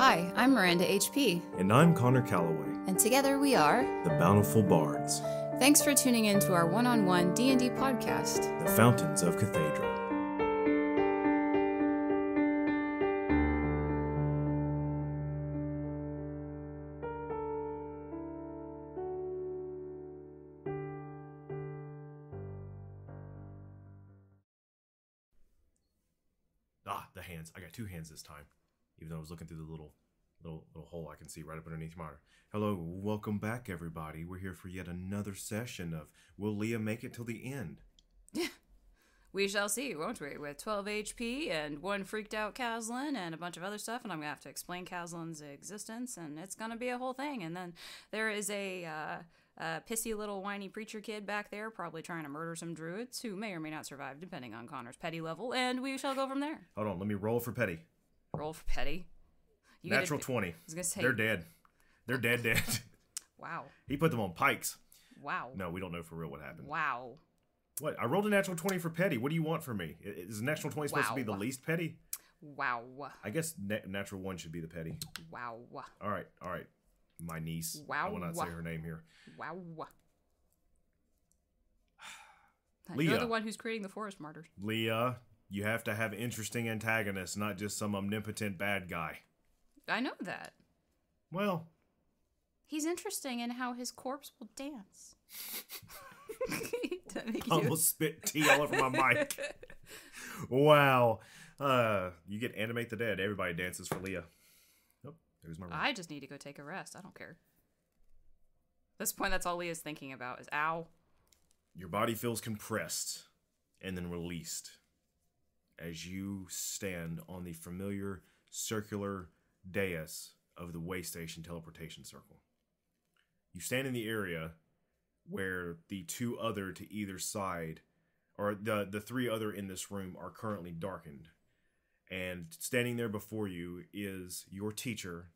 Hi, I'm Miranda HP. And I'm Connor Calloway. And together we are the Bountiful Bards. Thanks for tuning in to our one-on-one D&D podcast, The Fountains of Cathaidra. The hands. I got two hands this time, even though I was looking through the little hole I can see right up underneath your monitor. Hello, welcome back, everybody. We're here for yet another session of Will Lia Make It Till the End? We shall see, won't we? With 12 HP and one freaked out Kaslan and a bunch of other stuff, and I'm going to have to explain Kaslan's existence, and it's going to be a whole thing. And then there is a pissy little whiny preacher kid back there probably trying to murder some druids who may or may not survive, depending on Connor's petty level, and we shall go from there. Hold on, let me roll for petty. Roll for petty? Natural 20. I was going to say... They're dead. They're dead. Wow. He put them on pikes. Wow. No, we don't know for real what happened. Wow. What? I rolled a natural 20 for petty. What do you want from me? Is a natural 20 supposed to be the least petty? Wow. I guess natural 1 should be the petty. Wow. All right. My niece. Wow. I will not say her name here. Wow. Lia. You're the one who's creating the forest martyrs. Lia, you have to have interesting antagonists, not just some omnipotent bad guy. I know that. Well. He's interesting in how his corpse will dance. I almost spit tea all over my mic. Wow. You get Animate the Dead. Everybody dances for Lia. Oh, there's my room. I just need to go take a rest. I don't care. At this point, that's all Lea's thinking about is ow. Your body feels compressed and then released as you stand on the familiar circular dais of the way station teleportation circle. You stand in the area where the two other to either side, or the three other in this room, are currently darkened. And standing there before you is your teacher,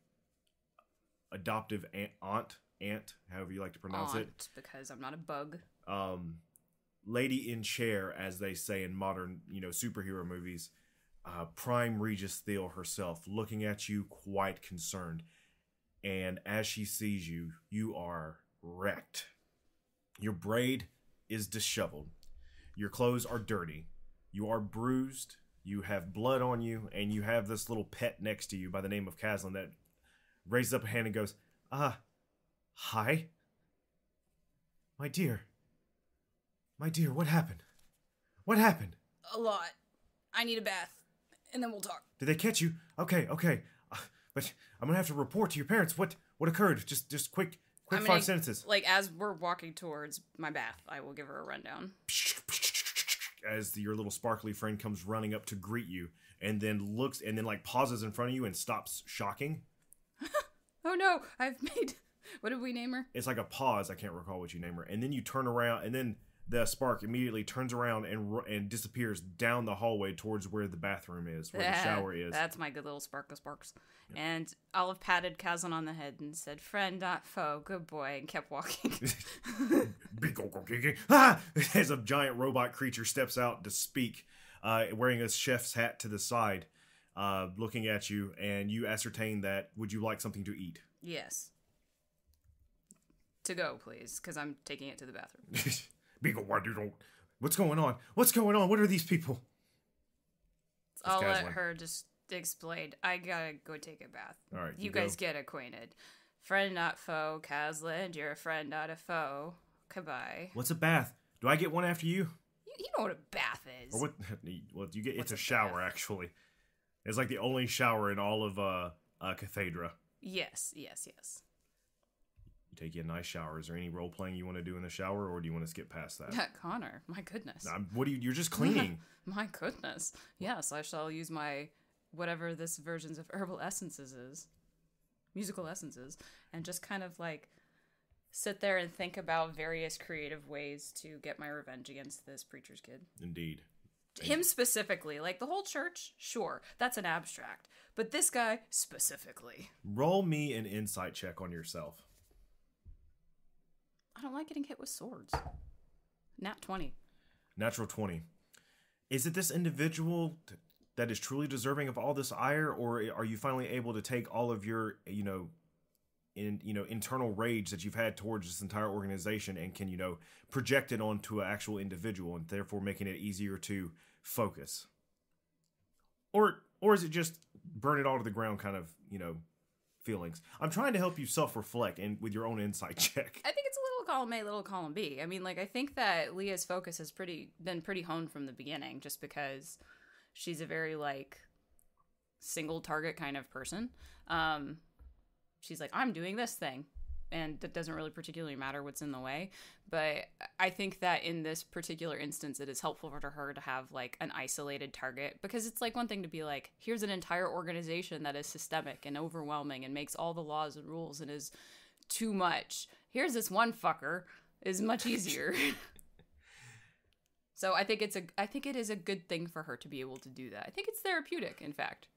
adoptive aunt, however you like to pronounce it. Because I'm not a bug. Lady in chair, as they say in modern, superhero movies. Prime Regis Thiel herself, looking at you quite concerned. And as she sees you, you are wrecked. Your braid is disheveled. Your clothes are dirty. You are bruised. You have blood on you. And you have this little pet next to you by the name of Kaslan that raises up a hand and goes, hi? My dear, what happened? What happened? A lot. I need a bath. And then we'll talk. Did they catch you? Okay. But I'm gonna have to report to your parents what occurred. Just quick 5 sentences. As we're walking towards my bath, I will give her a rundown. As your little sparkly friend comes running up to greet you, and then looks, and then pauses in front of you and stops shocking. Oh no! What did we name her? It's like a pause. I can't recall what you name her. And then you turn around, and then the spark immediately turns around and disappears down the hallway towards where the bathroom is, where the shower is. That's my good little sparks. Yep. And Olive patted Kaslan on the head and said, "Friend, not foe. Good boy," and kept walking. As a giant robot creature steps out to speak, wearing a chef's hat to the side, looking at you, and you ascertain that, would you like something to eat? Yes. To go, please, because I'm taking it to the bathroom. What's going on? What are these people? I'll let her just explain. I gotta go take a bath. All right, you guys get acquainted. Friend, not foe. Kaslan, you're a friend, not a foe. Goodbye. What's a bath? Do I get one after you? You know what a bath is. Or what? Well, you get. It's a shower, bath? Actually. It's like the only shower in all of Cathaidra. Yes. Take you a nice shower. Is there any role playing you want to do in the shower, or do you want to skip past that? Connor, my goodness. You're just cleaning. My goodness. Yes, I shall use my whatever this versions of herbal essences is, musical essences, and just kind of sit there and think about various creative ways to get my revenge against this preacher's kid. Indeed. Him specifically. The whole church, sure, that's an abstract. But this guy specifically. Roll me an insight check on yourself. I don't like getting hit with swords. Nat 20. Natural 20. Is it this individual that is truly deserving of all this ire, or are you finally able to take all of your, internal rage that you've had towards this entire organization and can, project it onto an actual individual and therefore making it easier to focus? Or is it just burn it all to the ground kind of, feelings? I'm trying to help you self-reflect and with your own insight check. I think it's a little column A, little column B. I mean, like, I think that Leah's focus has been pretty honed from the beginning, just because she's a very, like, single target kind of person. She's like, I'm doing this thing, and that doesn't really particularly matter what's in the way. But I think that in this particular instance, it is helpful for her to have, like, an isolated target, because it's, like, one thing to be like, here's an entire organization that is systemic and overwhelming and makes all the laws and rules and is too much. Here's this one fucker is much easier. So I think it is a good thing for her to be able to do that. I think it's therapeutic, in fact.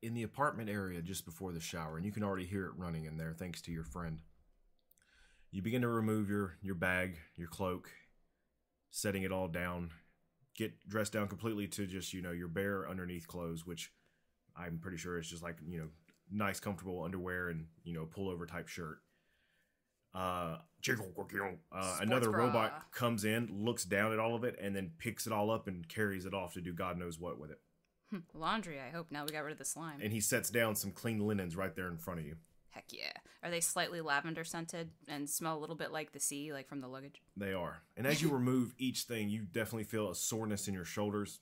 In the apartment area just before the shower, and you can already hear it running in there thanks to your friend, you begin to remove your bag, your cloak, setting it all down, get dressed down completely to just, your bare underneath clothes, which I'm pretty sure is just like, nice, comfortable underwear and, pullover type shirt. Another robot comes in, looks down at all of it, and then picks it all up and carries it off to do God knows what with it. Laundry, I hope. Now we got rid of the slime. And he sets down some clean linens right there in front of you. Heck yeah. Are they slightly lavender scented and smell a little bit like the sea, like from the luggage? They are. And as you remove each thing, you definitely feel a soreness in your shoulders,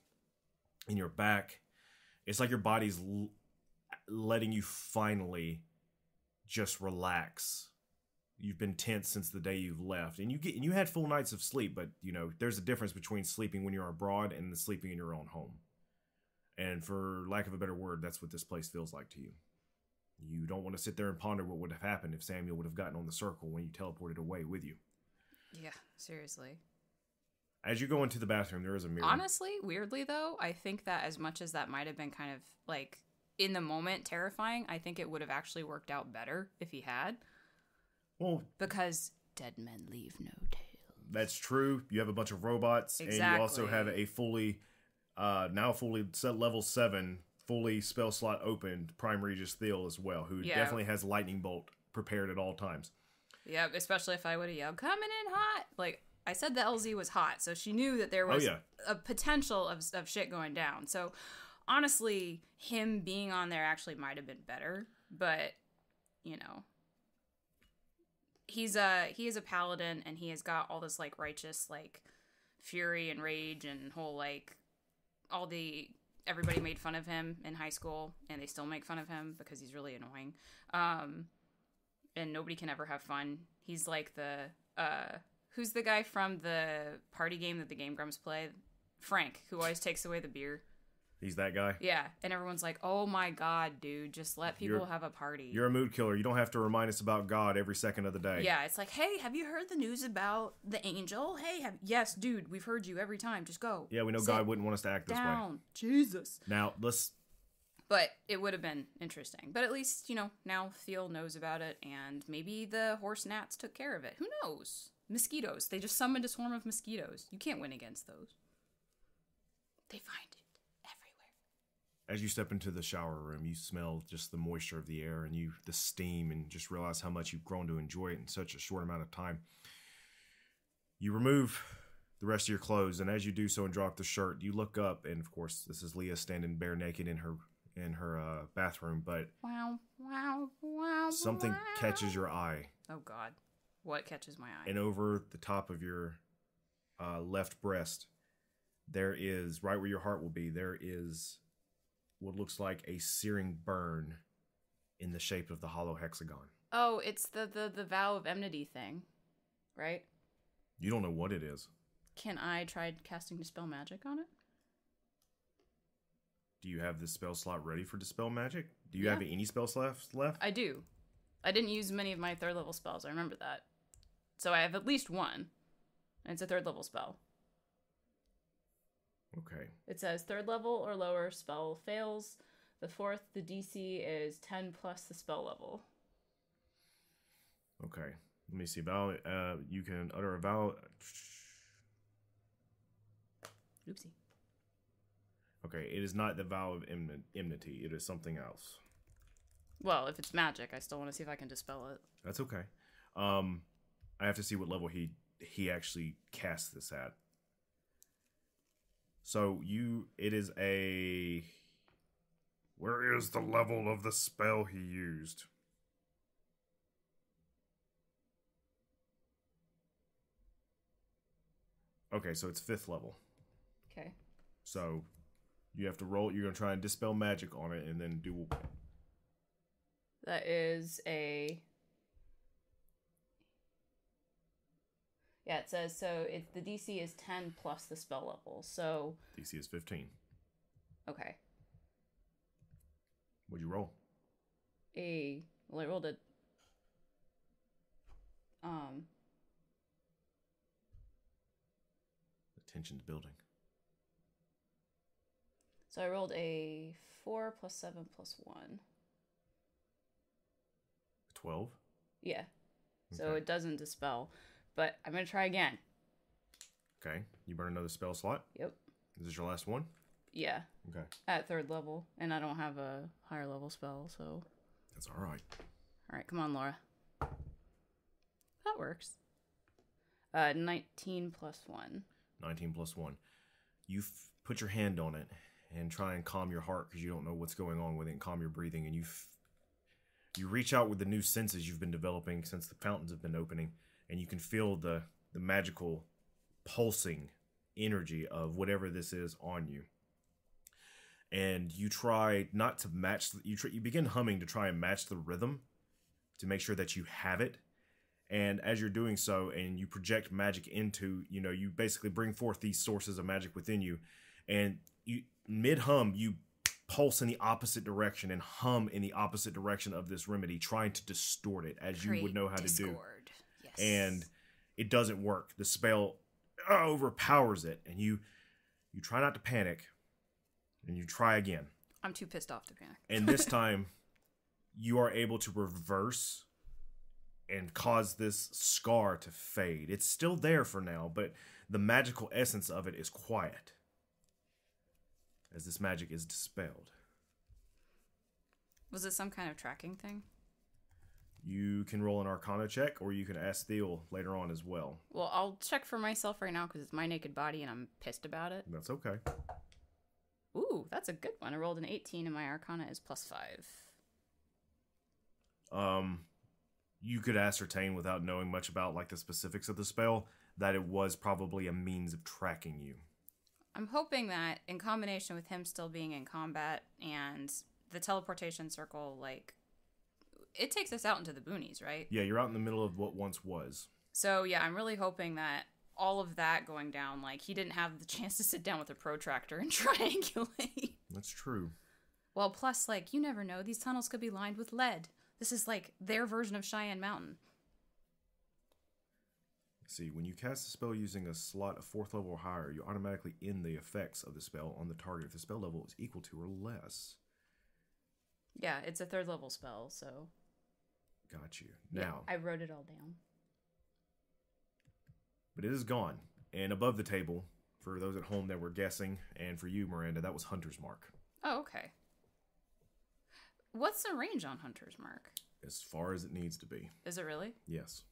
in your back. It's like your body's letting you finally just relax. You've been tense since the day you've left, and you had full nights of sleep, but there's a difference between sleeping when you're abroad and the sleeping in your own home. And for lack of a better word, that's what this place feels like to you. You don't want to sit there and ponder what would have happened if Samuel would have gotten on the circle when you teleported away with you. Yeah, seriously. As you go into the bathroom, there is a mirror. Honestly, weirdly though, I think that as much as that might have been kind of like in the moment terrifying, I think it would have actually worked out better if he had. Well, because dead men leave no trail. That's true. You have a bunch of robots, exactly. And you also have a fully set level 7, fully spell slot opened Prime Regis Theal as well, who definitely has lightning bolt prepared at all times. Yeah, especially if I would have yelled, coming in hot. Like, I said the LZ was hot, so she knew that there was a potential of shit going down. So, honestly, him being on there actually might have been better, but, he is a paladin, and he has got all this, like, righteous, like, fury and rage and whole, like, everybody made fun of him in high school, and they still make fun of him because he's really annoying. And nobody can ever have fun. He's like who's the guy from the party game that the Game Grumps play? Frank, who always takes away the beer. He's that guy? Yeah, and everyone's like, oh my god, dude, just let people have a party. You're a mood killer. You don't have to remind us about God every second of the day. Yeah, it's like, hey, have you heard the news about the angel? Hey, yes, dude, we've heard you every time. Just go. Yeah, we know God wouldn't want us to act this way. Jesus. Now, But it would have been interesting. But at least, now Theo knows about it, and maybe the horse gnats took care of it. Who knows? Mosquitoes. They just summoned a swarm of mosquitoes. You can't win against those. They find it everywhere. As you step into the shower room, you smell just the moisture of the air and the steam, and just realize how much you've grown to enjoy it in such a short amount of time. You remove the rest of your clothes, and as you do so and drop the shirt, you look up, and of course, this is Leah standing bare naked in her bathroom, but something catches your eye. Oh God, what catches my eye? And over the top of your left breast, there is, right where your heart will be, there is what looks like a searing burn in the shape of the hollow hexagon. Oh, it's the vow of enmity thing, right? You don't know what it is. Can I try casting Dispel Magic on it? Do you have the spell slot ready for Dispel Magic? Do you have any spell slots left? I do. I didn't use many of my 3rd level spells. I remember that. So I have at least one. And it's a 3rd level spell. Okay. It says 3rd level or lower spell fails. The 4th, the DC is 10 plus the spell level. Okay. Let me see. Vow. You can utter a vow. Oopsie. Okay, it is not the vow of enmity. It is something else. Well, if it's magic, I still want to see if I can dispel it. That's okay. I have to see what level he actually casts this at. So it is a... Where is the level of the spell he used? Okay, so it's 5th level. Okay. So you have to roll. You're going to try and dispel magic on it and then do... That is a... Yeah, it says, so the DC is 10 plus the spell level, so... DC is 15. Okay. What'd you roll? Well, I rolled a... The tension's building. So I rolled a 4 plus 7 plus 1. 12? Yeah. So Okay. it doesn't dispel. But I'm going to try again. Okay. You burn another spell slot? Yep. Is this your last one? Yeah. Okay. At 3rd level. And I don't have a higher level spell, so... That's all right. All right, come on, Laura. That works. 19 plus 1. 19 plus 1. You put your hand on it and try and calm your heart because you don't know what's going on with it, and calm your breathing. And you reach out with the new senses you've been developing since the fountains have been opening, and you can feel the magical pulsing energy of whatever this is on you. And you try not to match, you begin humming to try and match the rhythm to make sure that you have it. And as you're doing so, and you project magic into, you basically bring forth these sources of magic within you, and you mid-hum, you pulse in the opposite direction and hum in the opposite direction of this remedy, trying to distort it as you would know how to do. Yes. And it doesn't work. The spell overpowers it, and you try not to panic, and you try again. I'm too pissed off to panic. And this time, you are able to reverse and cause this scar to fade. It's still there for now, but the magical essence of it is quiet as this magic is dispelled. Was it some kind of tracking thing? You can roll an Arcana check, or you can ask Theo later on as well. Well, I'll check for myself right now because it's my naked body and I'm pissed about it. That's okay. Ooh, that's a good one. I rolled an 18 and my Arcana is plus 5. You could ascertain without knowing much about the specifics of the spell that it was probably a means of tracking you. I'm hoping that in combination with him still being in combat and the teleportation circle, it takes us out into the boonies, right? Yeah, you're out in the middle of what once was. So, yeah, I'm really hoping that all of that going down, he didn't have the chance to sit down with a protractor and triangulate. That's true. Well, plus, you never know. These tunnels could be lined with lead. This is, their version of Cheyenne Mountain. See, when you cast a spell using a slot of 4th level or higher, you automatically end the effects of the spell on the target if the spell level is equal to or less. Yeah, it's a 3rd level spell, so... Got you. Yeah, Now... I wrote it all down. But it is gone. And above the table, for those at home that were guessing, and for you, Miranda, that was Hunter's Mark. Oh, okay. What's the range on Hunter's Mark? As far as it needs to be. Is it really? Yes.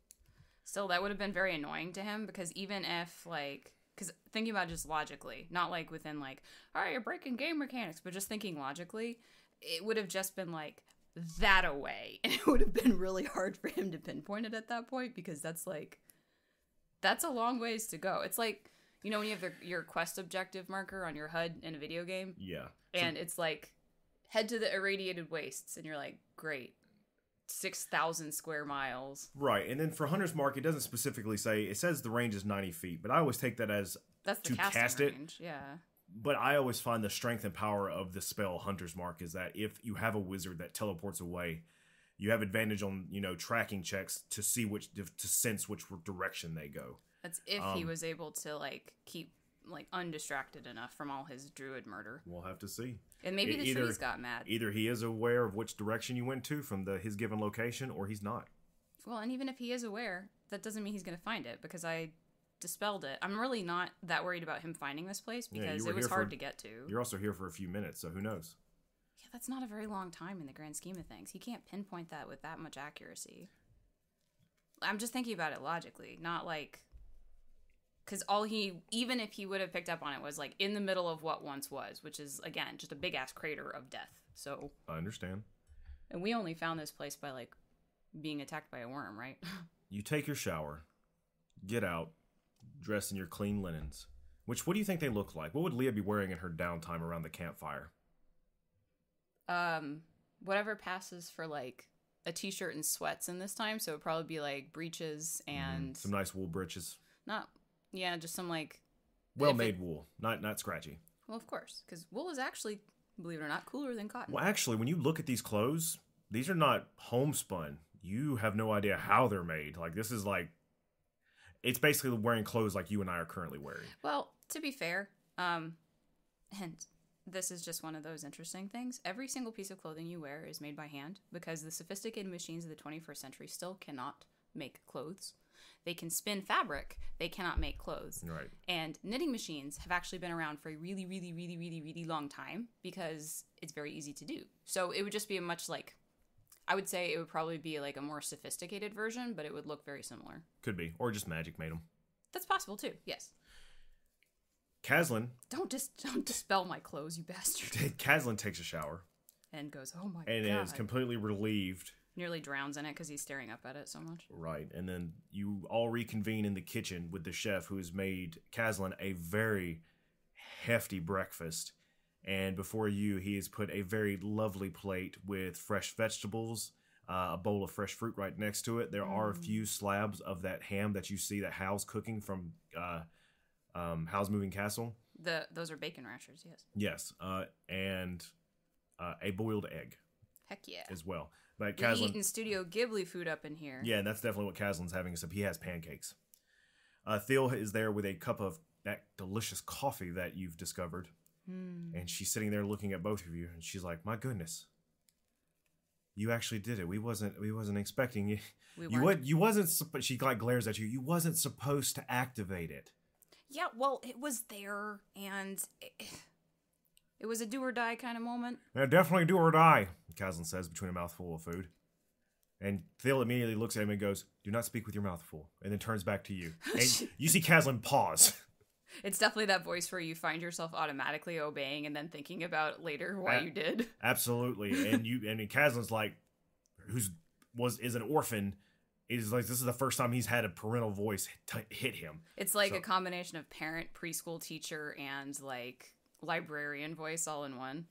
Still, that would have been very annoying to him, because even if, because thinking about it just logically, not within, all right, you're breaking game mechanics, but just thinking logically, it would have just been, that away. And it would have been really hard for him to pinpoint it at that point, because that's, that's a long ways to go. It's when you have your quest objective marker on your HUD in a video game. Yeah. And it's head to the irradiated wastes, and you're great. 6,000 square miles. Right, and then for Hunter's Mark, it doesn't specifically say, it says the range is 90 feet, but I always take that as that's the to cast range. it. Yeah. But I always find the strength and power of the spell Hunter's Mark is that if you have a wizard that teleports away, you have advantage on, tracking checks to see to sense which direction they go. That's if he was able to, keep, undistracted enough from all his druid murder. We'll have to see. And maybe the trees got mad. Either he is aware of which direction you went to from his given location, or he's not. Well, and even if he is aware, that doesn't mean he's going to find it, because I dispelled it. I'm really not that worried about him finding this place because it was hard to get to. You're also here for a few minutes, so who knows? Yeah, that's not a very long time in the grand scheme of things. He can't pinpoint that with that much accuracy. I'm just thinking about it logically, not like... Because even if he would have picked up on it, was like in the middle of what once was, which is, again, just a big-ass crater of death. So... I understand. And we only found this place by, like, being attacked by a worm, right? You take your shower, get out, dress in your clean linens. What do you think they look like? What would Lia be wearing in her downtime around the campfire? Whatever passes for, like, a t-shirt and sweats in this time, so it'd probably be, like, breeches and... Some nice wool breeches. Just some, like... Well-made wool, not scratchy. Well, of course, because wool is actually, believe it or not, cooler than cotton. Well, actually, when you look at these clothes, these are not homespun. You have no idea how they're made. Like, this is like... It's basically wearing clothes like you and I are currently wearing. Well, to be fair, and this is just one of those interesting things. Every single piece of clothing you wear is made by hand because the sophisticated machines of the 21st century still cannot make clothes. They can spin fabric. They cannot make clothes. Right. And knitting machines have actually been around for a really, really, really, really, really long time because it's very easy to do. So it would just be a much like... I would say it would probably be like a more sophisticated version, but it would look very similar. Could be. Or just magic made them. That's possible too, yes. Kaslan... Don't dispel my clothes, you bastard. Kaslan takes a shower. And goes, oh my God. And is completely relieved. Nearly drowns in it because he's staring up at it so much. Right. And then you all reconvene in the kitchen with the chef who has made Kaslan a very hefty breakfast. And before you, he has put a very lovely plate with fresh vegetables, a bowl of fresh fruit right next to it. There are a few slabs of that ham that you see that Hal's cooking from Hal's Moving Castle. Those are bacon rashers, yes. Yes, and a boiled egg. Heck yeah. As well. But Kaslan, you're eating Studio Ghibli food up in here. Yeah, and that's definitely what Kaslan's having, except he has pancakes. Theo is there with a cup of that delicious coffee that you've discovered. And she's sitting there looking at both of you, and she's like, "My goodness, you actually did it. We wasn't expecting you. You wasn't. She like glares at you. You wasn't supposed to activate it. Yeah, well, it was there, and it was a do or die kind of moment. Yeah, definitely do or die," Kaslan says between a mouthful of food. And Phil immediately looks at him and goes, "Do not speak with your mouth full," and then turns back to you. And you see Kaslan pause. It's definitely that voice where you find yourself automatically obeying and then thinking about later why you did. Absolutely. And Kaslan's like, is an orphan. It is like, this is the first time he's had a parental voice hit him. It's like a combination of parent, preschool teacher, and like librarian voice all in one.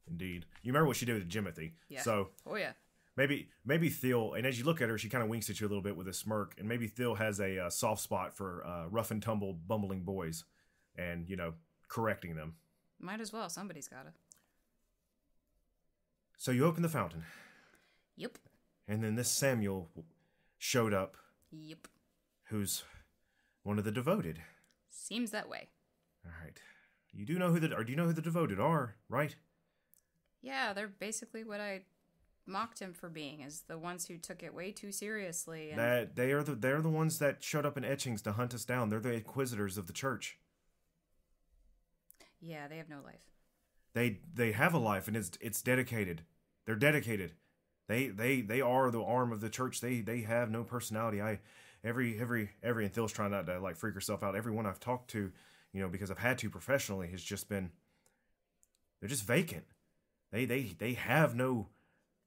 Indeed. You remember what she did with Jimothy. Yeah. So, oh yeah. Maybe Theo, and as you look at her, she kind of winks at you a little bit with a smirk, and maybe Theo has a soft spot for rough and tumble, bumbling boys, and, correcting them. Might as well. Somebody's gotta. So you open the fountain. Yep. And then this Samuel showed up. Yep. Who's one of the devoted. Seems that way. All right. Do you know who the devoted are, right? Yeah, they're basically what I mocked him for being, is the ones who took it way too seriously. And that they're the ones that showed up in etchings to hunt us down. They're the inquisitors of the church. Yeah, they have no life. They have a life, and it's dedicated. They're dedicated. They are the arm of the church. They have no personality. Every and Phil's trying not to like freak herself out. Everyone I've talked to, because I've had to professionally, has just been, they're just vacant. They have no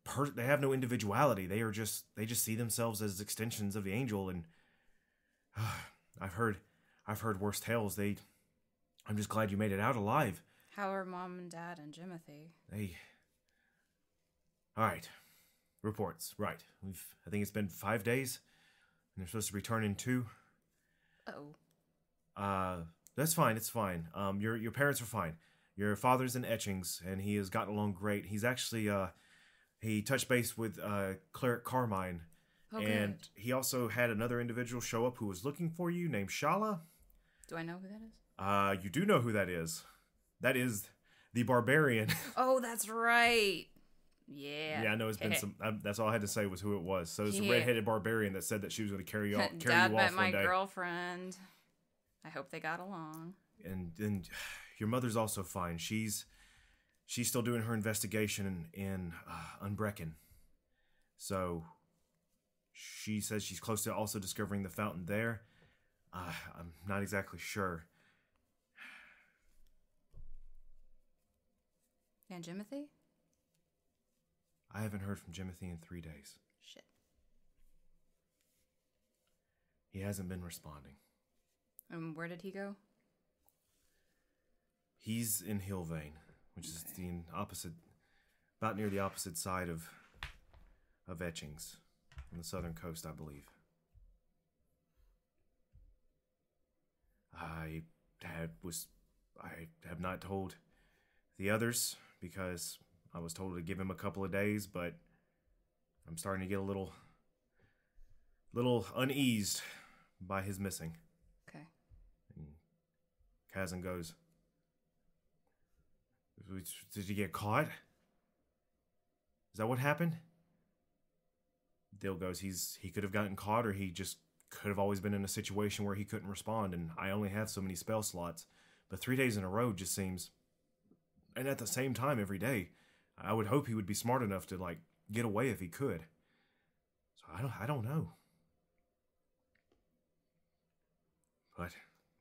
individuality. They just see themselves as extensions of the angel. And I've heard worse tales. I'm just glad you made it out alive. How are Mom and Dad and Jimothy? All right. Reports. Right. I think it's been 5 days, and they're supposed to return in 2. Uh-oh. That's fine. It's fine. Your parents are fine. Your father's in etchings, and he has gotten along great. He's actually, he touched base with Cleric Carmine, and he also had another individual show up who was looking for you, named Shala. Do I know who that is? You do know who that is. That is the barbarian. Oh, that's right. Yeah. Yeah, I know it's been some. That's all I had to say was who it was. So it's the redheaded barbarian that said that she was going to carry you off Dad one day. met my girlfriend. I hope they got along. And your mother's also fine. She's still doing her investigation in Unbrecken. So she says she's close to also discovering the fountain there. I'm not exactly sure. And Jimothy? I haven't heard from Jimothy in 3 days. Shit. He hasn't been responding. And where did he go? He's in Hillvane, which is the opposite, about near the opposite side of Etchings, on the southern coast, I believe. I have not told the others because I was told to give him a couple of days, but I'm starting to get a little uneased by his missing. Okay. And Kaslan goes, "Did he get caught? Is that what happened?" Dill goes, he could have gotten caught, or he just could have always been in a situation where he couldn't respond, and I only have so many spell slots. But 3 days in a row just seems... And at the same time every day, I would hope he would be smart enough to, like, get away if he could. So I don't know. But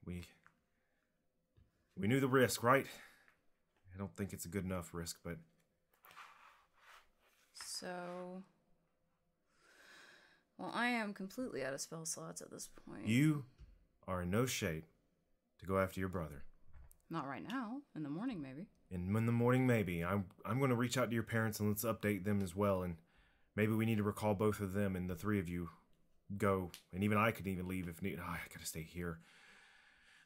we knew the risk, right? I don't think it's a good enough risk, but... So... Well, I am completely out of spell slots at this point. You are in no shape to go after your brother. Not right now. In the morning, maybe. And in the morning, maybe. I'm going to reach out to your parents and let's update them as well. And maybe we need to recall both of them and the three of you go. And even I could even leave if need. Oh, I got to stay here.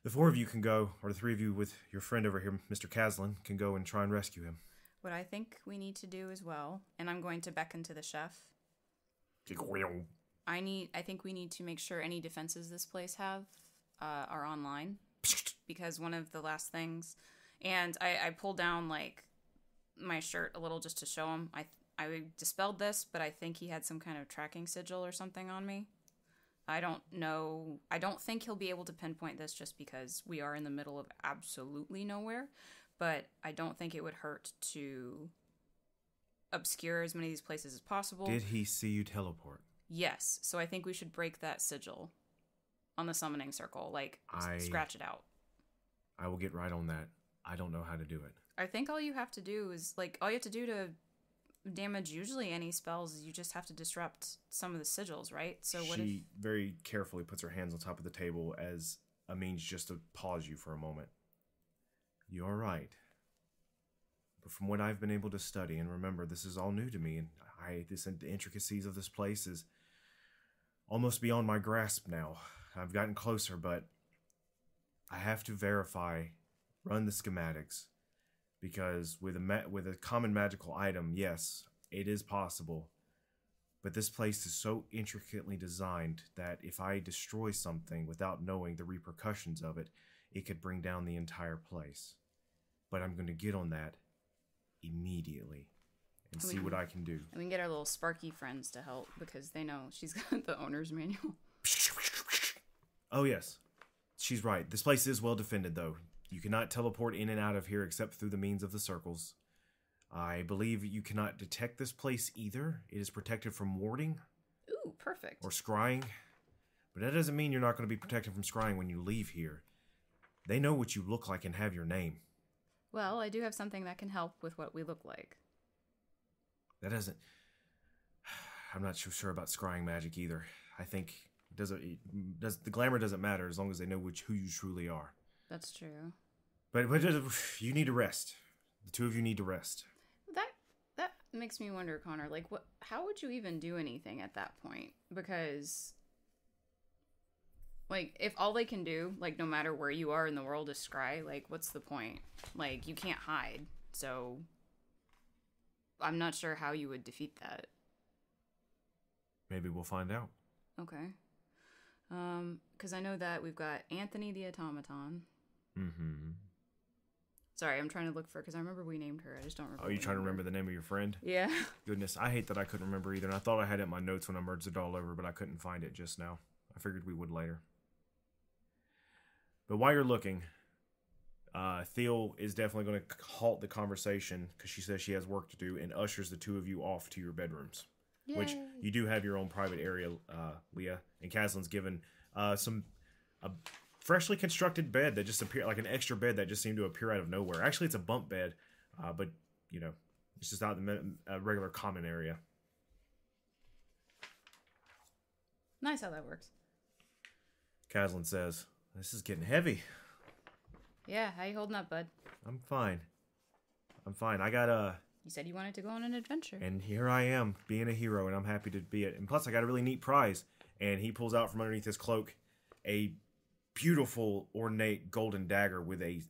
The four of you can go, or the three of you with your friend over here, Mr. Kaslan, can go and try and rescue him. What I think we need to do as well, and I'm going to beckon to the chef. I think we need to make sure any defenses this place have are online, because one of the last things, and I pulled down like my shirt a little just to show him. I dispelled this, but I think he had some kind of tracking sigil or something on me. I don't know. I don't think he'll be able to pinpoint this just because we are in the middle of absolutely nowhere, but I don't think it would hurt to obscure as many of these places as possible. Did he see you teleport? Yes, so I think we should break that sigil on the summoning circle, like scratch it out. I will get right on that. I don't know how to do it. I think all you have to do is, like, all you have to do to damage usually any spells is you just have to disrupt some of the sigils, right? So what She very carefully puts her hands on top of the table as a means just to pause you for a moment. You're right. But from what I've been able to study, and remember, this is all new to me, and the intricacies of this place is almost beyond my grasp now. I've gotten closer, but I have to run the schematics, because with a common magical item, yes, it is possible, but this place is so intricately designed that if I destroy something without knowing the repercussions of it, it could bring down the entire place. But I'm going to get on that immediately and see what I can do. And we can get our little Sparky friends to help, because they know she's got the owner's manual. Oh, yes. She's right. This place is well defended, though. You cannot teleport in and out of here except through the means of the circles. I believe you cannot detect this place either. It is protected from warding. Ooh, perfect. Or scrying. But that doesn't mean you're not going to be protected from scrying when you leave here. They know what you look like and have your name. Well, I do have something that can help with what we look like. That doesn't... I'm not so sure about scrying magic either. I think the glamour doesn't matter as long as they know who you truly are. That's true. But you need to rest. The two of you need to rest. That makes me wonder, Connor, like, how would you even do anything at that point? Because, like, if all they can do, like, no matter where you are in the world is scry, like, what's the point? Like, you can't hide, so I'm not sure how you would defeat that. Maybe we'll find out. Okay. Because I know that we've got Anthony the Automaton. Mm-hmm. Sorry, I'm trying to look for, because I remember we named her. I just don't remember. Oh, you trying to remember the name of your friend? Yeah. Goodness, I hate that I couldn't remember either. And I thought I had it in my notes when I merged it all over, but I couldn't find it just now. I figured we would later. But while you're looking, Theo is definitely going to halt the conversation because she says she has work to do and ushers the two of you off to your bedrooms. Yay. Which you do have your own private area, Leah. And Kaslan's given a freshly constructed bed that just appeared like an extra bed that just seemed to appear out of nowhere. Actually, it's a bunk bed, but you know, it's just out in the regular common area. Nice how that works. Kaslan says, "This is getting heavy." Yeah, how you holding up, bud? I'm fine. I got You said you wanted to go on an adventure. And here I am, being a hero, and I'm happy to be it. And plus, I got a really neat prize. And he pulls out from underneath his cloak a beautiful, ornate golden dagger with a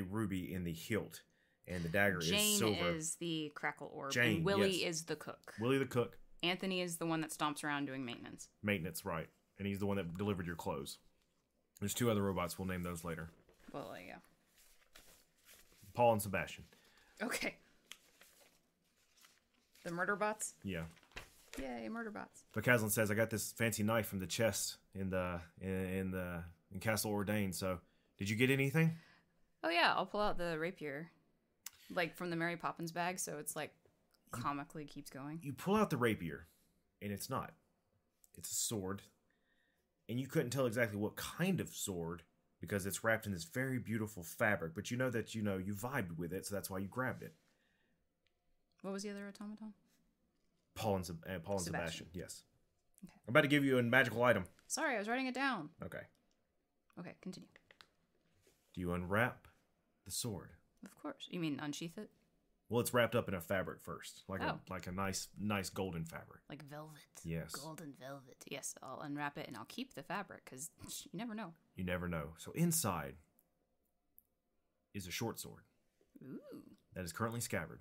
ruby in the hilt. And the dagger is silver. Jane is the crackle orb. Jane, and Willie yes. is the cook. Willie the cook. Anthony is the one that stomps around doing maintenance. Maintenance, right. And he's the one that delivered your clothes. There's 2 other robots. We'll name those later. Well, yeah. Paul and Sebastian. Okay. The murder bots? Yeah. Yay, murder bots. But Kaslan says, I got this fancy knife from the chest in Castle Ordained, so did you get anything? Oh yeah, I'll pull out the rapier. Like from the Mary Poppins bag, so it's like comically keeps going. You pull out the rapier, and it's not. It's a sword. And you couldn't tell exactly what kind of sword because it's wrapped in this very beautiful fabric, but you know that you vibed with it, so that's why you grabbed it. What was the other automaton? Paul and Sebastian, yes. Okay. I'm about to give you a magical item. Sorry, I was writing it down. Okay. Okay, continue. Do you unwrap the sword? Of course. You mean unsheath it? Well, it's wrapped up in a fabric first, like Oh. a nice golden fabric. Like velvet. Yes. Golden velvet. Yes, I'll unwrap it and I'll keep the fabric because you never know. You never know. So inside is a short sword. Ooh. That is currently scabbarded.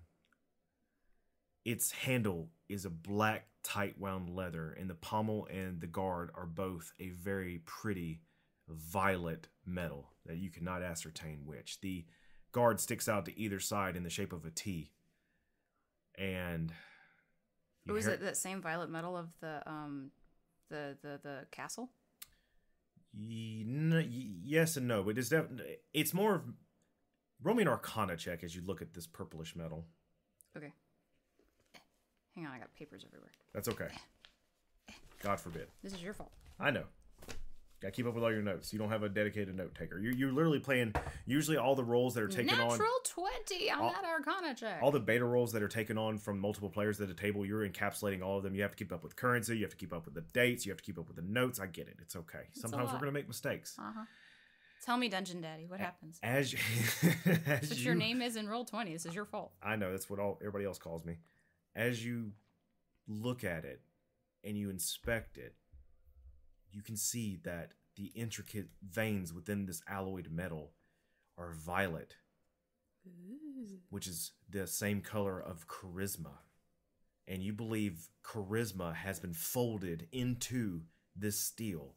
Its handle is a black, tight wound leather, and the pommel and the guard are both a very pretty violet metal that you cannot ascertain which. The guard sticks out to either side in the shape of a T. And is it that same violet metal of the castle? Yes and no, but it's more of roll me an Arcana check as you look at this purplish metal. Okay. Hang on, I got papers everywhere. That's okay. God forbid. This is your fault. I know. Gotta keep up with all your notes. You don't have a dedicated note taker. You're literally playing usually all the roles that are taken on. Natural 20 on that Arcana check. All the beta roles that are taken on from multiple players at a table, you're encapsulating all of them. You have to keep up with currency. You have to keep up with the dates. You have to keep up with the notes. I get it. It's okay. Sometimes we're going to make mistakes. Uh-huh. Tell me, Dungeon Daddy, what happens? As But your name is in Roll20. This is your fault. I know. That's what everybody else calls me. As you look at it and you inspect it, you can see that the intricate veins within this alloyed metal are violet, which is the same color of charisma. And you believe charisma has been folded into this steel.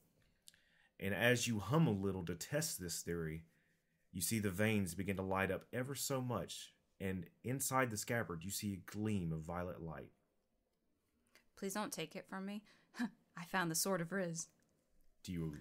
And as you hum a little to test this theory, you see the veins begin to light up ever so much. And inside the scabbard, you see a gleam of violet light. Please don't take it from me. I found the Sword of Riz. Do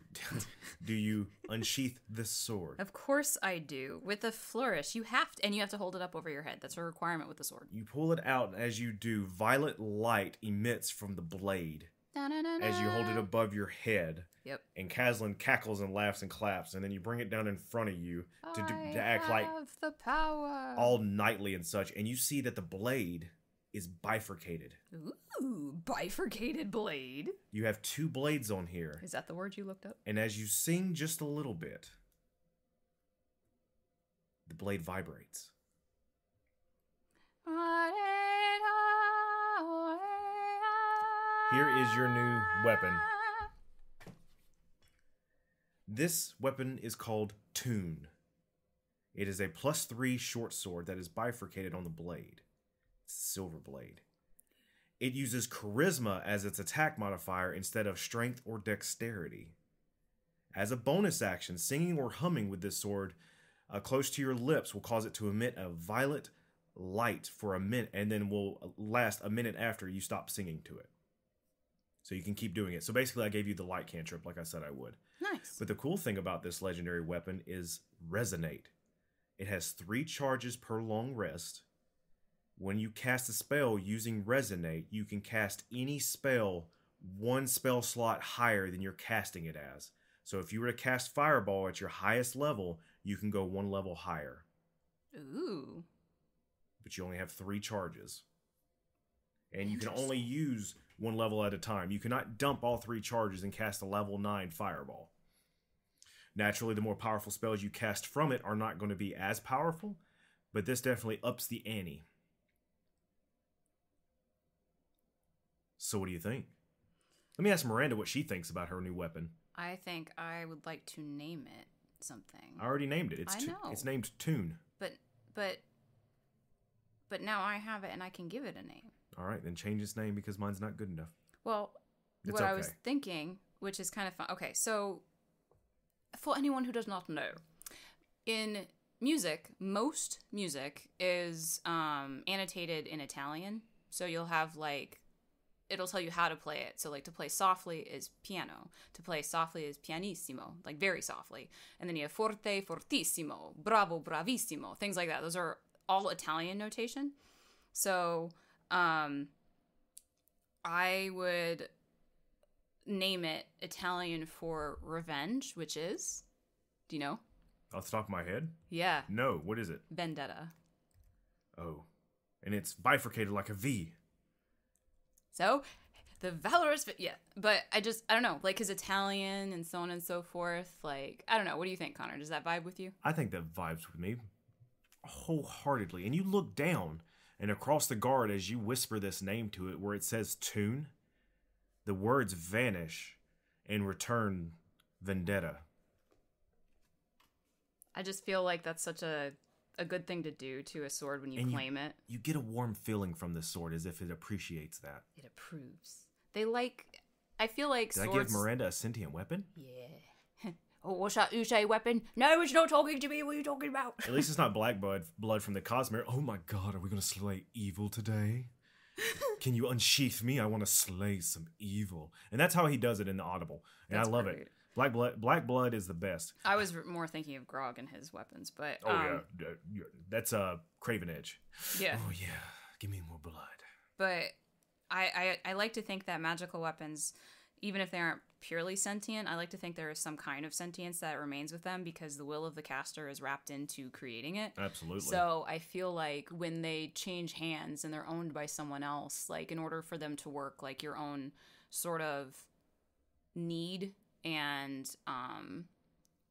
you unsheath this sword? Of course I do. With a flourish. You have to hold it up over your head. That's a requirement with the sword. You pull it out, and as you do, violet light emits from the blade. Da-na-na-na. As you hold it above your head. Yep. And Kaslan cackles and laughs and claps, and then you bring it down in front of you to act like the power. all knightly and such, and you see that the blade is bifurcated. Ooh, bifurcated blade. You have 2 blades on here. Is that the word you looked up? And as you sing just a little bit, the blade vibrates. Here is your new weapon. This weapon is called Tune. It is a +3 short sword that is bifurcated on the blade. It's a silver blade. It uses charisma as its attack modifier instead of strength or dexterity. As a bonus action, singing or humming with this sword close to your lips will cause it to emit a violet light for a minute and then will last a minute after you stop singing to it. So you can keep doing it. So basically, I gave you the light cantrip like I said I would. Nice. But the cool thing about this legendary weapon is Resonate. It has 3 charges per long rest. When you cast a spell using Resonate, you can cast any spell 1 spell slot higher than you're casting it as. So if you were to cast Fireball at your highest level, you can go 1 level higher. Ooh. But you only have 3 charges. And you can only use 1 level at a time. You cannot dump all 3 charges and cast a level 9 Fireball. Naturally, the more powerful spells you cast from it are not going to be as powerful, but this definitely ups the ante. So what do you think? Let me ask Miranda what she thinks about her new weapon. I think I would like to name it something. I already named it. It's named Toon. But now I have it and I can give it a name. All right, then change its name because mine's not good enough. Well, what I was thinking, which is kind of fun. Okay, so for anyone who does not know, in music, most music is annotated in Italian. So you'll have like, it'll tell you how to play it. So like to play softly is piano. To play softly is pianissimo, like very softly. And then you have forte, fortissimo, bravo, bravissimo, things like that. Those are all Italian notation. So I would name it Italian for revenge, which is, do you know? Off the top of my head? Yeah. No, what is it? Vendetta. Oh. And it's bifurcated like a V. So, the valorous, yeah. But I don't know, like his Italian and so on and so forth. Like, I don't know. What do you think, Connor? Does that vibe with you? I think that vibes with me wholeheartedly. And you look down and across the guard as you whisper this name to it where it says Toon, the words vanish and return Vendetta. I just feel like that's such a good thing to do to a sword when you claim it. You get a warm feeling from this sword as if it appreciates that. It approves. I feel like swords... Did I give Miranda a sentient weapon? Yeah. Oh, what's that you say, weapon? No, it's not talking to me. What are you talking about? At least it's not black blood from the Cosmere. Oh my god, are we going to slay evil today? Can you unsheath me? I want to slay some evil. And that's how he does it in the Audible. And I love it. Black blood is the best. I was more thinking of Grog and his weapons, but... yeah. That's Craven Edge. Yeah. Oh, yeah. Give me more blood. But I like to think that magical weapons, even if they aren't purely sentient, I like to think there is some kind of sentience that remains with them because the will of the caster is wrapped into creating it. Absolutely. So I feel like when they change hands and they're owned by someone else, like in order for them to work, like your own sort of need and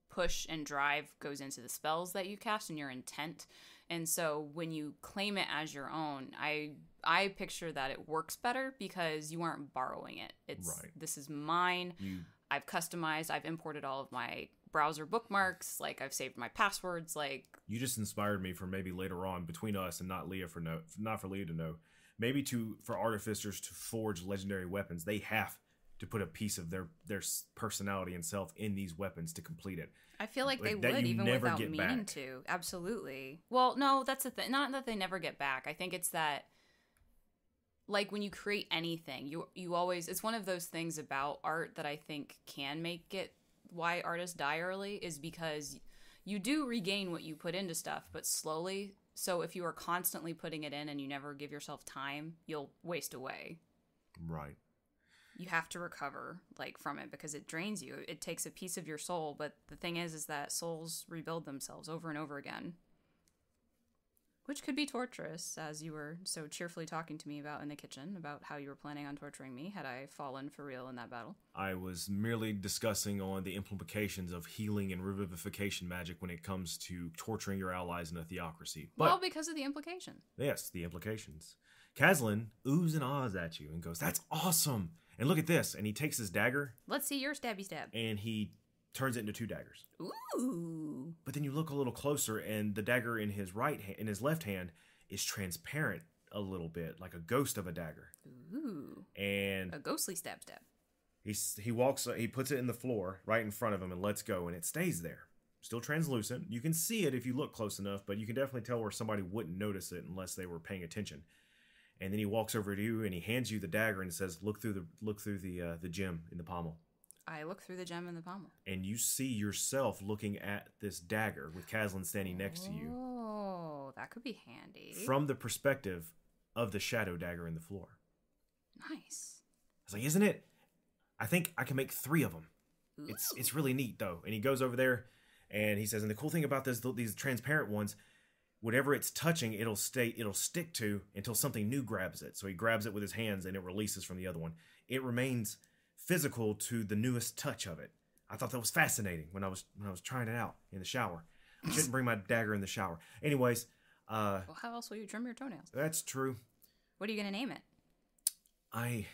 push and drive goes into the spells that you cast and your intent. And so when you claim it as your own, I picture that it works better because you aren't borrowing it. It's right. This is mine. I've customized. I've imported all of my browser bookmarks. Like I've saved my passwords. Like you just inspired me for maybe later on between us and not for Leah to know. Maybe for artificers to forge legendary weapons, they have to put a piece of their personality and self in these weapons to complete it. I feel like they would, even without meaning to. Absolutely. Well, no, that's the thing. Not that they never get back. I think it's that, like, when you create anything, you always... It's one of those things about art that I think can make it why artists die early, is because you do regain what you put into stuff, but slowly. So if you are constantly putting it in and you never give yourself time, you'll waste away. Right. You have to recover from it because it drains you. It takes a piece of your soul, but the thing is that souls rebuild themselves over and over again, which could be torturous, as you were so cheerfully talking to me about in the kitchen about how you were planning on torturing me had I fallen for real in that battle. I was merely discussing on the implications of healing and revivification magic when it comes to torturing your allies in a theocracy. Well, because of the implication. Yes, the implications. Kaslan oohs and ahs at you and goes, "That's awesome! And look at this." And he takes his dagger. Let's see your stabby stab. And he turns it into 2 daggers. Ooh. But then you look a little closer, and the dagger in his his left hand is transparent a little bit, like a ghost of a dagger. Ooh. And a ghostly stab. He puts it in the floor right in front of him and lets go, and it stays there. Still translucent. You can see it if you look close enough, but you can definitely tell where somebody wouldn't notice it unless they were paying attention. And then he walks over to you and he hands you the dagger and says, look through the gem in the pommel. I look through the gem in the pommel. And you see yourself looking at this dagger with Kaslan standing next to you. Oh, that could be handy. From the perspective of the shadow dagger in the floor. Nice. I was like, isn't it? I think I can make 3 of them. Ooh. It's really neat, though. And he goes over there and he says, and the cool thing about these transparent ones, whatever it's touching, it'll stick to until something new grabs it. So he grabs it with his hands and it releases from the other one. It remains physical to the newest touch of it. I thought that was fascinating when I was trying it out in the shower. I shouldn't bring my dagger in the shower. Anyways, well, how else will you trim your toenails? That's true. What are you gonna name it? I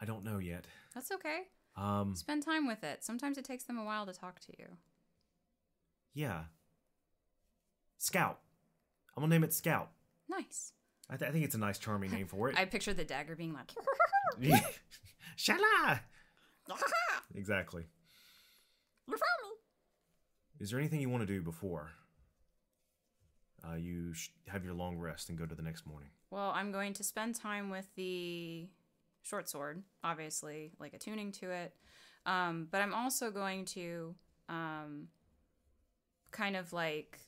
don't know yet. That's okay. Spend time with it. Sometimes it takes them a while to talk to you. Yeah. Scout. I'm gonna name it Scout. Nice. I think it's a nice, charming name for it. I picture the dagger being like, Shala! Exactly. You found me. Is there anything you want to do before you have your long rest and go to the next morning? Well, I'm going to spend time with the short sword, obviously, like attuning to it. But I'm also going to kind of like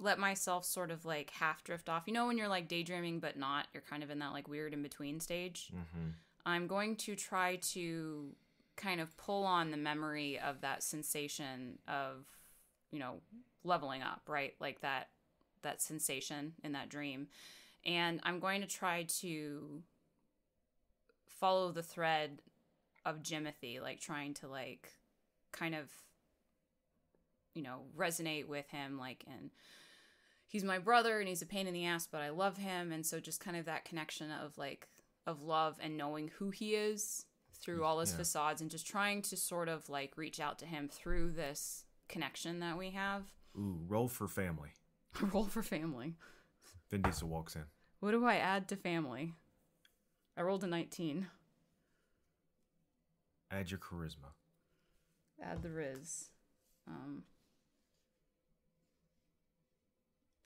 let myself sort of like half drift off. You know when you're like daydreaming but not, you're kind of in that like weird in-between stage. Mm-hmm. I'm going to try to kind of pull on the memory of that sensation of, you know, leveling up, right? Like that sensation in that dream. And I'm going to try to follow the thread of Jimothy, like trying to like kind of, you know, resonate with him, like, and he's my brother and he's a pain in the ass, but I love him. And so just kind of that connection of like, of love and knowing who he is through all his facades and just trying to sort of like reach out to him through this connection that we have. Ooh, roll for family. Roll for family. Vin Diesel walks in. What do I add to family? I rolled a 19. Add your charisma. Add the Riz.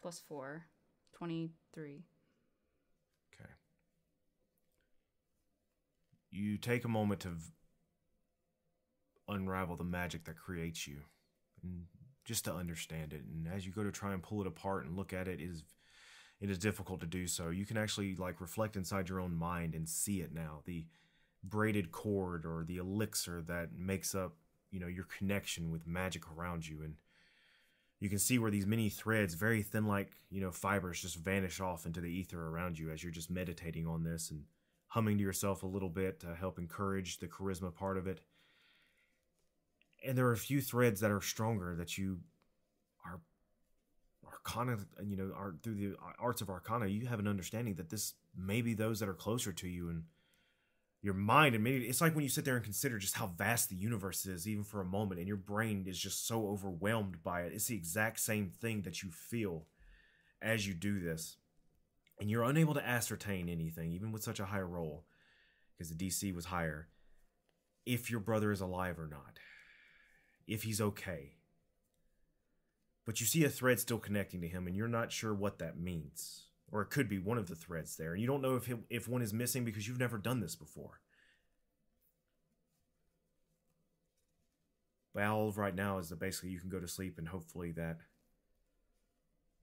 +4. 23. Okay. You take a moment to unravel the magic that creates you, and just to understand it. And as you go to try and pull it apart and look at it, it is difficult to do so. You can actually like reflect inside your own mind and see it now. The braided cord or the elixir that makes up, you know, your connection with magic around you. And you can see where these many threads, very thin like, you know, fibers just vanish off into the ether around you as you're just meditating on this and humming to yourself a little bit to help encourage the charisma part of it. And there are a few threads that are stronger that you are arcana, you know, are through the arts of arcana, you have an understanding that this may be those that are closer to you, and your mind, and maybe it's like when you sit there and consider just how vast the universe is, even for a moment, and your brain is just so overwhelmed by it. It's the exact same thing that you feel as you do this, and you're unable to ascertain anything, even with such a high roll, because the DC was higher, if your brother is alive or not, if he's okay. But you see a thread still connecting to him, and you're not sure what that means. Or it could be one of the threads there, and you don't know if one is missing because you've never done this before. But all of right now is that basically you can go to sleep and hopefully that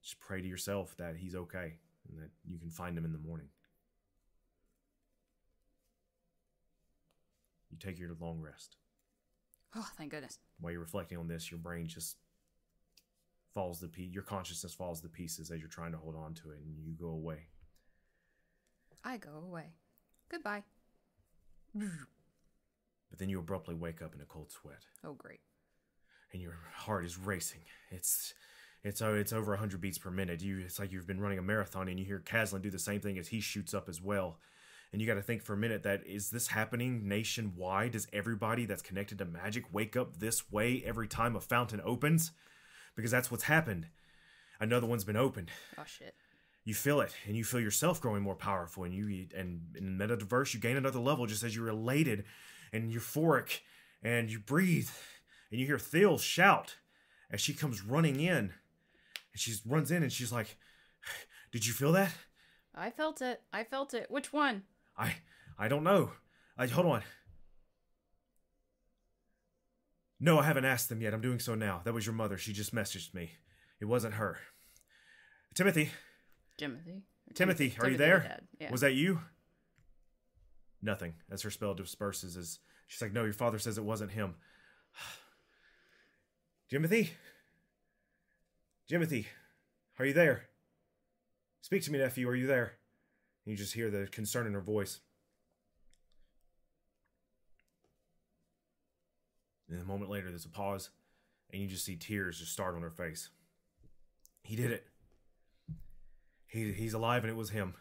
just pray to yourself that he's okay and that you can find him in the morning. You take your long rest. Oh, thank goodness. While you're reflecting on this, your brain just falls your consciousness falls to pieces as you're trying to hold on to it, and you go away. I go away. Goodbye. But then you abruptly wake up in a cold sweat. Oh, great. And your heart is racing. It's over 100 beats per minute. It's like you've been running a marathon, and you hear Kaslan do the same thing as he shoots up as well. And you got to think for a minute that, is this happening nationwide? Does everybody that's connected to magic wake up this way every time a fountain opens? Because that's what's happened. Another one's been opened. Oh, shit. You feel it, and you feel yourself growing more powerful, and in Metaverse, you gain another level just as you're elated and euphoric, and you breathe, and you hear Thil shout as she comes running in. And she runs in, and she's like, Did you feel that? I felt it. Which one? I don't know. Hold on. No, I haven't asked them yet. I'm doing so now. That was your mother. She just messaged me. It wasn't her. Timothy, are you there? Yeah. Was that you? Nothing. As her spell disperses, she's like, no, your father says it wasn't him. Timothy, are you there? Speak to me, nephew. Are you there? And you just hear the concern in her voice. And a moment later, there's a pause, and you just see tears just start on her face. He did it. He's alive, and it was him.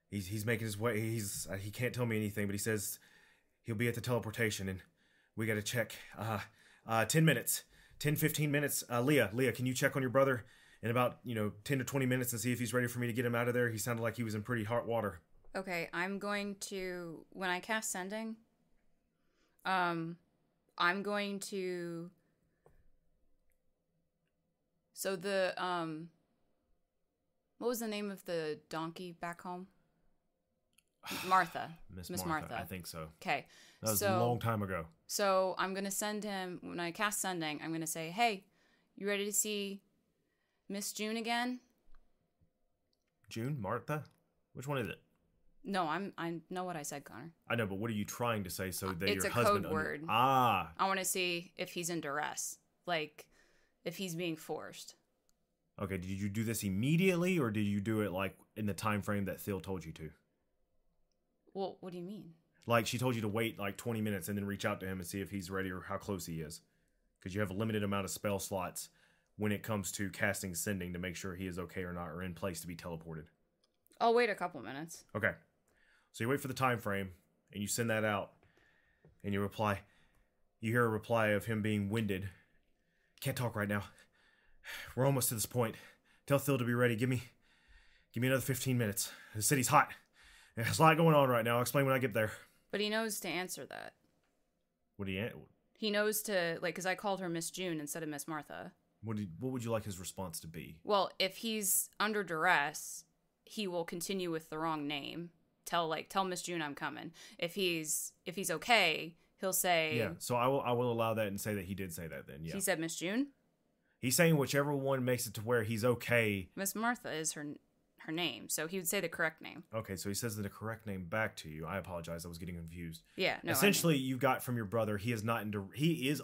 He's making his way. He can't tell me anything, but he says he'll be at the teleportation, and we got to check. 10 minutes, 15 minutes. Lia, can you check on your brother in about 10 to 20 minutes and see if he's ready for me to get him out of there? He sounded like he was in pretty hot water. Okay, I'm going to, when I cast sending, I'm going to, so the what was the name of the donkey back home? Martha. Miss Martha. I think so. Okay. That was a long time ago. So I'm going to send him, when I cast sending, I'm going to say, hey, you ready to see Miss June again? June? Martha? Which one is it? No, I know what I said, Connor. I know, but what are you trying to say so that it's your a husband... code word. I want to see if he's in duress. Like, if he's being forced. Okay, did you do this immediately, or did you do it, like, in the time frame that Phil told you to? Well, what do you mean? Like, she told you to wait, like, 20 minutes and then reach out to him and see if he's ready or how close he is. Because you have a limited amount of spell slots when it comes to casting sending to make sure he is okay or not, or in place to be teleported. I'll wait a couple minutes. Okay. So you wait for the time frame, and you send that out, and you reply. You hear a reply of him being winded. Can't talk right now. We're almost to this point. Tell Phil to be ready. Give me another 15 minutes. The city's hot. There's a lot going on right now. I'll explain when I get there. But he knows to answer that. What do you... He knows to, like, because I called her Miss June instead of Miss Martha. What would you like his response to be? Well, if he's under duress, he will continue with the wrong name. Tell Miss June I'm coming. If he's okay, he'll say... Yeah, so I will allow that and say that he did say that then, yeah. He said Miss June? He's saying whichever one makes it to where he's okay. Miss Martha is her name, so he would say the correct name. Okay, so he says the correct name back to you. I apologize, I was getting confused. Yeah, no. Essentially, you got from your brother, he is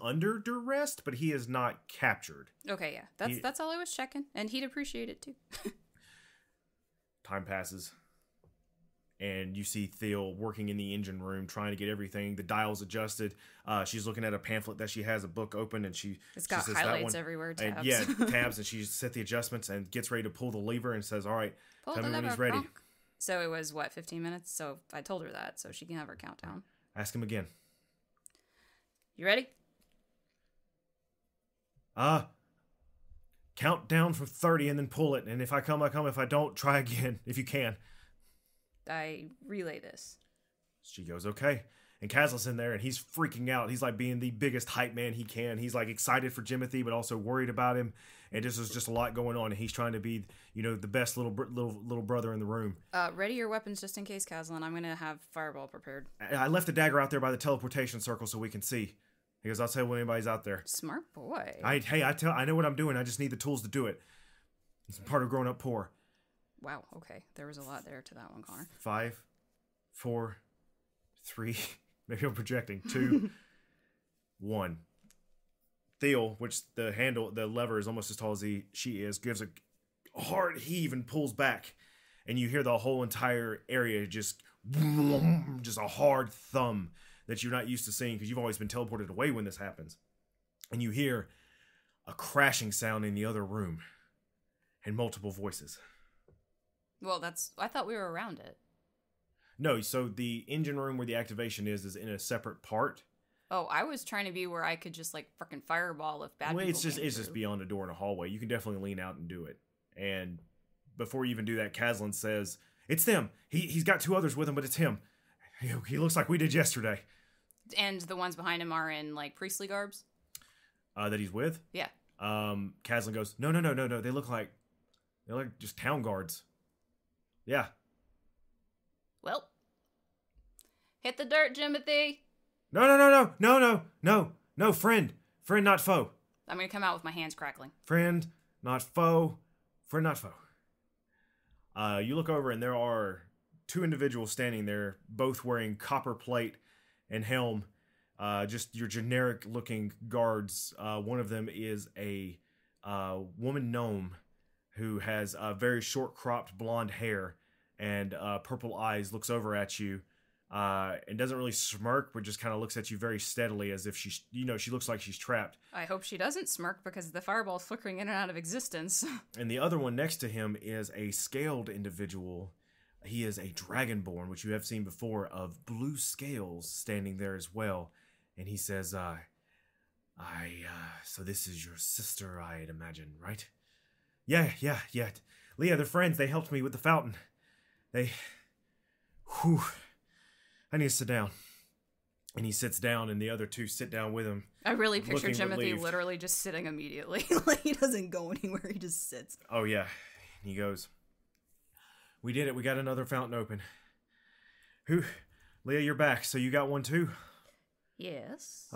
under duress, but he is not captured. Okay, yeah, that's all I was checking, and he'd appreciate it too. Time passes, and you see Theo working in the engine room, trying to get everything, the dials adjusted. She's looking at a pamphlet that she has, a book open, and it's got highlights everywhere, tabs. And yeah, tabs, and she set the adjustments and gets ready to pull the lever and says, all right, tell me when he's ready. So it was, 15 minutes? So I told her that, so she can have her countdown. Ask him again. You ready? Count down from 30 and then pull it, and if I come, I come. If I don't, try again, if you can. I relay this. She goes, okay. And Kaslan's in there, and he's freaking out. He's like being the biggest hype man he can. He's like excited for Timothy, but also worried about him. And this is just a lot going on. And he's trying to be, the best little brother in the room. Ready your weapons just in case, Kaslan. I'm gonna have fireball prepared. I left the dagger out there by the teleportation circle so we can see. He goes, I'll tell you when anybody's out there. Smart boy. I know what I'm doing. I just need the tools to do it. It's part of growing up poor. Wow. Okay, there was a lot there to that one, Connor. 5, 4, 3. Maybe I'm projecting. 2, 1. Theo, which the lever is almost as tall as she is, gives a hard heave and pulls back. And you hear the whole entire area just a hard thumb that you're not used to seeing because you've always been teleported away when this happens. And you hear a crashing sound in the other room and multiple voices. Well, I thought we were around it. No, so the engine room where the activation is in a separate part. Oh, I was trying to be where I could just like freaking fireball if bad people it's just beyond a door in a hallway. You can definitely lean out and do it. And before you even do that, Kaslan says, it's them. He's got 2 others with him, but it's him. He looks like we did yesterday. And the ones behind him are in like priestly garbs? That he's with? Yeah. Kaslan goes, no. They look like just town guards. Yeah. Well, hit the dirt, Jimothy. No, friend. Friend, not foe. I'm going to come out with my hands crackling. Friend, not foe. Friend, not foe. You look over and there are two individuals standing there, both wearing copper plate and helm. Just your generic looking guards. One of them is a woman gnome who has very short cropped blonde hair and purple eyes, looks over at you and doesn't really smirk, but just kind of looks at you very steadily as if she looks like she's trapped. I hope she doesn't smirk because the fireball's flickering in and out of existence. And the other one next to him is a scaled individual. He is a dragonborn, which you have seen before, of blue scales standing there as well. And he says, so this is your sister, I'd imagine, right? Yeah. Lia, they're friends. They helped me with the fountain. I need to sit down. And he sits down, and the other two sit down with him. I really picture Timothy literally just sitting immediately. Like, he doesn't go anywhere, he just sits. Oh, yeah. He goes, we did it. We got another fountain open. Lia, you're back, so you got one too? Yes.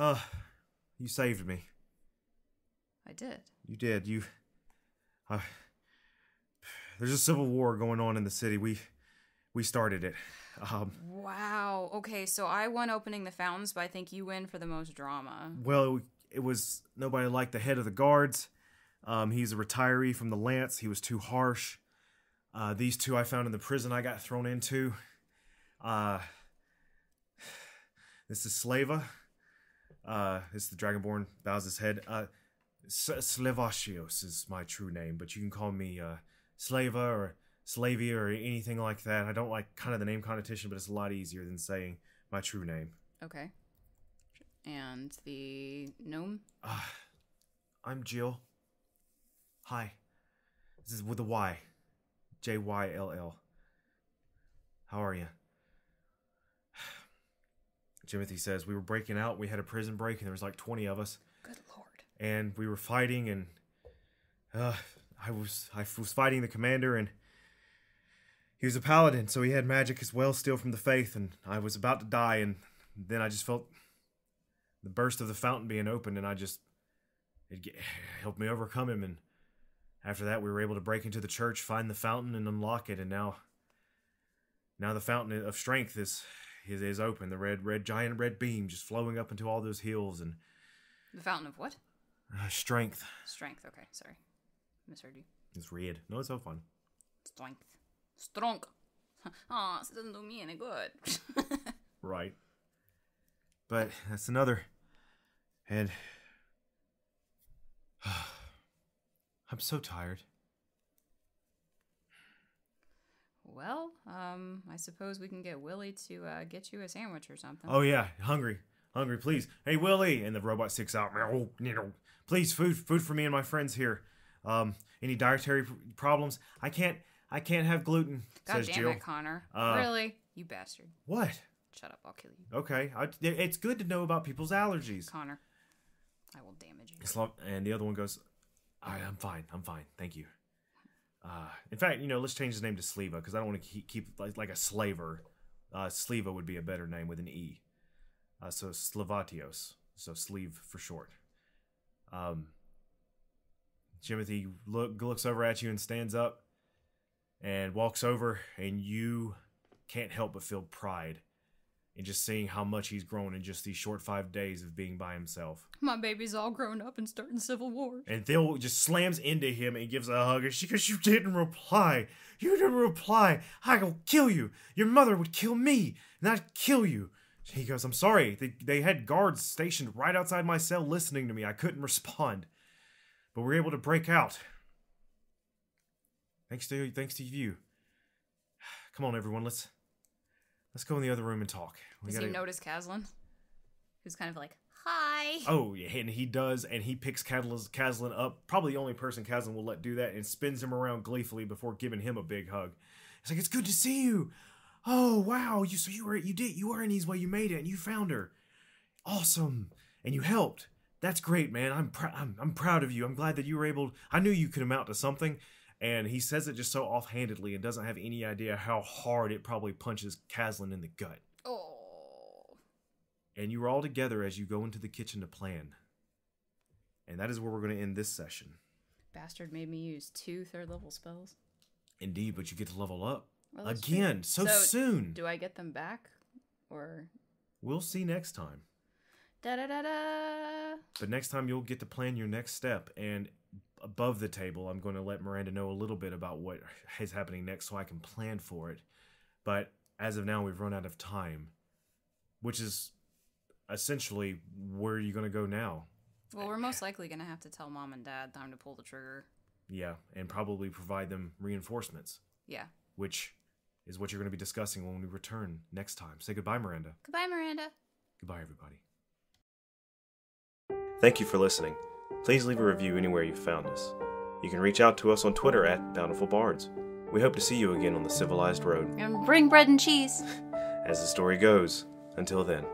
You saved me. I did. You did. There's a civil war going on in the city. We started it. Wow. Okay, so I won opening the fountains, but I think you win for the most drama. Well, it was nobody liked the head of the guards. He's a retiree from the Lance. He was too harsh. These two I found in the prison I got thrown into. This is Slava. This is the Dragonborn, bows his head. Slevasios is my true name, but you can call me Slava or Slavia or anything like that. I don't like kind of the name connotation, but it's a lot easier than saying my true name. Okay. And the gnome? I'm Jill. Hi. This is with a Y. Jyll. How are you? Timothy says, we were breaking out. We had a prison break, and there was like 20 of us. Good Lord. And we were fighting, and I was fighting the commander, and he was a paladin, so he had magic as well, still from the faith, and I was about to die, and then I just felt the burst of the fountain being opened, and it helped me overcome him, and after that we were able to break into the church, find the fountain, and unlock it, and now the fountain of strength is open. The giant red beam just flowing up into all those hills, and the fountain of what? Strength. Strength. Okay, sorry, misheard you. It's red. No, it's so fun. Strength. Strong. Oh, it doesn't do me any good. Right. But that's another. And I'm so tired. Well, I suppose we can get Willie to get you a sandwich or something. Oh yeah, hungry, please. Hey Willie, and the robot sticks out. Please, food for me and my friends here. Any dietary problems? I can't have gluten. God says damn Jill. it, Connor. Really? You bastard. What? Shut up, I'll kill you. Okay, it's good to know about people's allergies. Connor, I will damage you. And the other one goes, I'm fine, thank you. In fact, let's change his name to Sleva, because I don't want to keep like a slaver. Sleva would be a better name with an E. So Slavatios, so sleeve for short. Timothy looks over at you and stands up and walks over, and you can't help but feel pride in just seeing how much he's grown in just these short 5 days of being by himself. My baby's all grown up and starting civil war. And Thil just slams into him and gives a hug, and she goes, you didn't reply. I will kill you. Your mother would kill me, and I'd kill you. He goes, I'm sorry. They had guards stationed right outside my cell listening to me. I couldn't respond. But we were able to break out. Thanks to you. Come on, everyone. Let's go in the other room and talk. Does he notice Kaslan? Who's kind of like, hi. Oh, yeah, and he does, and he picks Kaslan up. Probably the only person Kaslan will let do that, and spins him around gleefully before giving him a big hug. It's like, it's good to see you. Oh, wow. You were in Ease Way. You made it, and you found her. Awesome. And you helped. That's great, man. I'm proud of you. I'm glad that you were able. I knew you could amount to something, And he says it just so offhandedly and doesn't have any idea how hard it probably punches Kaslan in the gut. Oh. And you are all together as you go into the kitchen to plan. And that is where we're going to end this session. Bastard made me use 2 third-level spells. Indeed, but you get to level up. Well, again, so soon. Do I get them back? Or... We'll see next time. Da-da-da-da! But next time you'll get to plan your next step. And above the table, I'm going to let Miranda know a little bit about what is happening next so I can plan for it. But as of now, we've run out of time. Which is essentially, where are you going to go now? Well, we're most likely going to have to tell Mom and Dad time to pull the trigger. Yeah, and probably provide them reinforcements. Yeah. Which is what you're going to be discussing when we return next time. Say goodbye, Miranda. Goodbye, Miranda. Goodbye, everybody. Thank you for listening. Please leave a review anywhere you found us. You can reach out to us on Twitter at Bountiful Bards. We hope to see you again on the civilized road. And bring bread and cheese. As the story goes, until then.